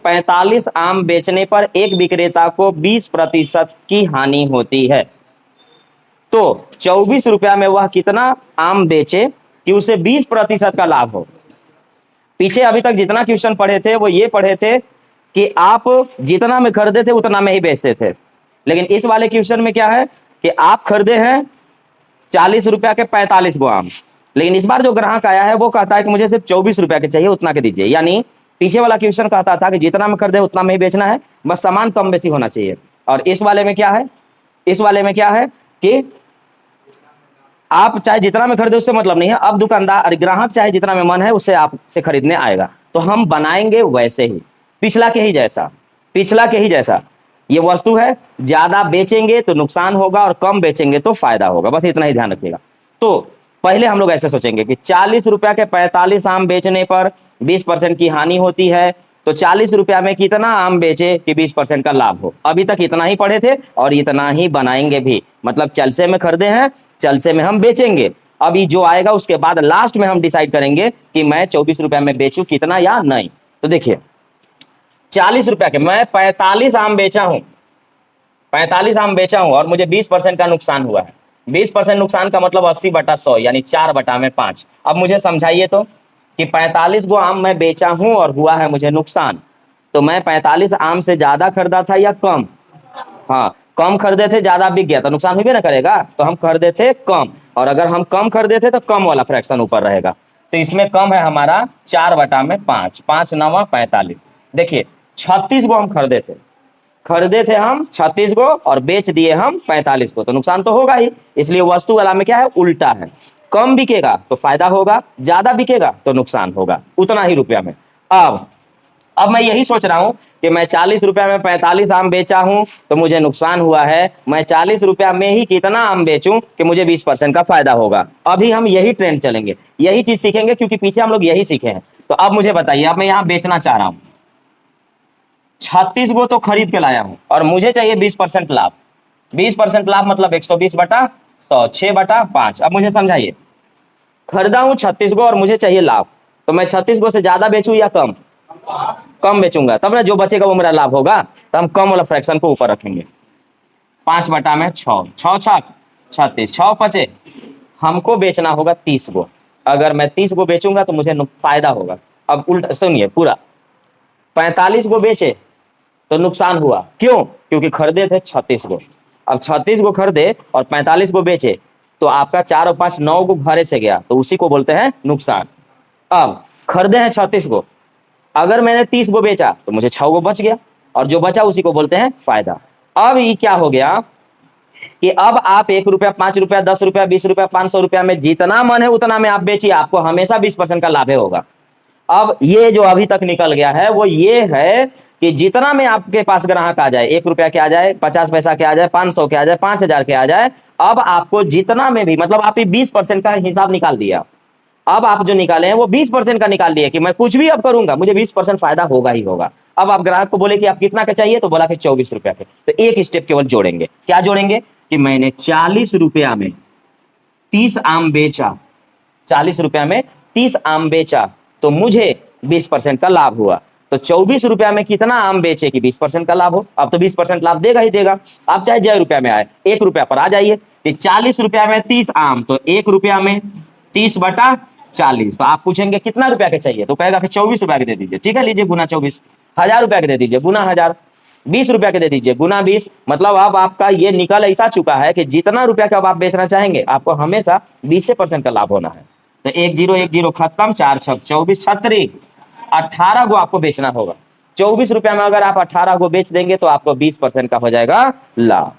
45 आम बेचने पर एक विक्रेता को 20% की हानि होती है। तो 24 रुपया में वह कितना आम बेचे कि उसे 20% का लाभ हो। पीछे अभी तक जितना क्वेश्चन पढ़े थे वो ये पढ़े थे कि आप जितना में खरीदे थे उतना में ही बेचते थे, लेकिन इस वाले क्वेश्चन में क्या है कि आप खरीदे हैं 40 रुपया के 45 गो आम, लेकिन इस बार जो ग्राहक आया है वो कहता है कि मुझे सिर्फ 24 रुपया के चाहिए, उतना के दीजिए। यानी पीछे वाला क्वेश्चन कहता था कि जितना में खरीदे उतना में ही बेचना है, बस सामान कम बेसी होना चाहिए। और इस वाले में क्या है, इस वाले में क्या है कि आप चाहे जितना में खरीदे उससे मतलब नहीं है, अब दुकानदार ग्राहक चाहे जितना में मन है उससे आपसे खरीदने आएगा। तो हम बनाएंगे वैसे ही, पिछला के ही जैसा, पिछला के ही जैसा। ये वस्तु है, ज्यादा बेचेंगे तो नुकसान होगा और कम बेचेंगे तो फायदा होगा, बस इतना ही ध्यान रखिएगा। तो पहले हम लोग ऐसे सोचेंगे कि 40 रुपया के 45 आम बेचने पर 20% की हानि होती है, तो 40 रुपया में कितना आम बेचे कि 20% का लाभ हो। अभी तक इतना ही पढ़े थे और इतना ही बनाएंगे भी, मतलब चलसे में खरीदे हैं, चलसे में हम बेचेंगे। अभी जो आएगा उसके बाद लास्ट में हम डिसाइड करेंगे कि मैं 24 रुपया में बेचूं कितना या नहीं। तो देखिए 40 रुपया के मैं 45 आम बेचा हूं, 45 आम बेचा हूं और मुझे 20% का नुकसान हुआ है। 20% नुकसान का मतलब 80/100 यानी 4/5। अब मुझे समझाइए तो कि 45 गो आम मैं बेचा हूं और हुआ है मुझे नुकसान, तो मैं 45 आम से ज्यादा खरीदा था या कम? हाँ, कम खरीदे थे, ज्यादा बिक गया तो नुकसान भी ना करेगा, तो हम खरीदे थे कम, और अगर हम कम खरीदे थे तो कम वाला फ्रैक्शन ऊपर रहेगा। तो इसमें कम है हमारा 4/5, 5 9 45। देखिए 36 गो हम खरीदे थे हम 36 गो और बेच दिए हम 45 को, तो नुकसान तो होगा ही। इसलिए वस्तु वाला में क्या है, उल्टा है, कम बिकेगा तो फायदा होगा, ज्यादा बिकेगा तो नुकसान होगा, उतना ही रुपया में। अब मैं यही सोच रहा हूं कि मैं 40 रुपया में 45 आम बेचा हूं तो मुझे नुकसान हुआ है, मैं 40 रुपया में ही कितना आम बेचूं कि मुझे 20% का फायदा होगा। अभी हम यही ट्रेंड चलेंगे, यही चीज सीखेंगे, क्योंकि पीछे हम लोग यही सीखे हैं। तो अब मुझे बताइए, अब मैं यहां बेचना चाह रहा हूं, 36 गो तो खरीद के लाया हूं और मुझे चाहिए 20% लाभ। 20% लाभ मतलब 120/100, 6/5। अब मुझे समझाइए, खरीदा हूं 36 गो और मुझे चाहिए लाभ, तो मैं 36 गो से ज्यादा बेचूं या कम? कम बेचूंगा, तब ना जो बचेगा वो मेरा लाभ होगा। तो हम कम वाला फ्रैक्शन को ऊपर रखेंगे। 5/6, 6 36, 6 बचे, हमको बेचना होगा 30 गो। अगर मैं 30 गो बेचूंगा तो मुझे फायदा होगा। अब उल्टा सुनिए, पूरा 45 गो बेचे तो नुकसान हुआ, क्यों? क्योंकि खरीदे थे 36 गो। अब 36 गो खरीदे और 45 गो बेचे तो आपका 4 और 5 9 गो घरे से गया, तो उसी को बोलते हैं नुकसान। अब खरीदे हैं 36 गो, अगर मैंने 30 गो बेचा तो मुझे 6 गो बच गया, और जो बचा उसी को बोलते हैं फायदा। अब ये क्या हो गया कि अब आप 1 रुपया, 5 रुपया, 10 रुपया, 20 रुपया, 500 रुपया में जितना मन है उतना में आप बेचिए, आपको हमेशा 20% का लाभ होगा। अब ये जो अभी तक निकल गया है वो ये है कि जितना में आपके पास ग्राहक आ जाए, 1 रुपया के आ जाए, 50 पैसा के आ जाए, 500 के आ जाए, 5000 के आ जाए, अब आपको जितना में भी, मतलब आप 20% का हिसाब निकाल दिया। अब आप जो निकाले हैं वो 20% का निकाल लिए कि मैं कुछ भी अब करूंगा मुझे 20% फायदा होगा ही होगा। अब आप ग्राहक को बोले कि आप कितना का चाहिए, तो बोला कि 24 रुपया के, तो एक स्टेप केवल जोड़ेंगे। क्या जोड़ेंगे कि मैंने 40 रुपया में 30 आम बेचा, 40 रुपया में 30 आम बेचा तो मुझे 20% का लाभ हुआ। तो 24 रुपया में कितना आम बेचे कि 20% का लाभ हो। अब तो 20% लाभ देगा ही देगा। आप चाहे 1 रुपया में आए, 1 रुपया पर आ जाइए कि 40 रुपया में 30 आम, तो 1 रुपया में 30/40। तो आप पूछेंगे कितना रुपया के चाहिए, तो कहेगा कि 24 रुपया के दे दीजिए। ठीक है, लीजिए गुना 24। 1000 रुपया के दे दीजिए, गुना 1000। 20 रुपया के दे दीजिए, गुना 20। मतलब अब आपका ये निकल ऐसा चुका है कि जितना रुपया का आप बेचना चाहेंगे आपको हमेशा 20% का लाभ होना है। तो 1 0 1 0 खत्म, 4 6 24, 18 गो आपको बेचना होगा। 24 रुपया में अगर आप 18 गो बेच देंगे तो आपको 20% का हो जाएगा लाभ।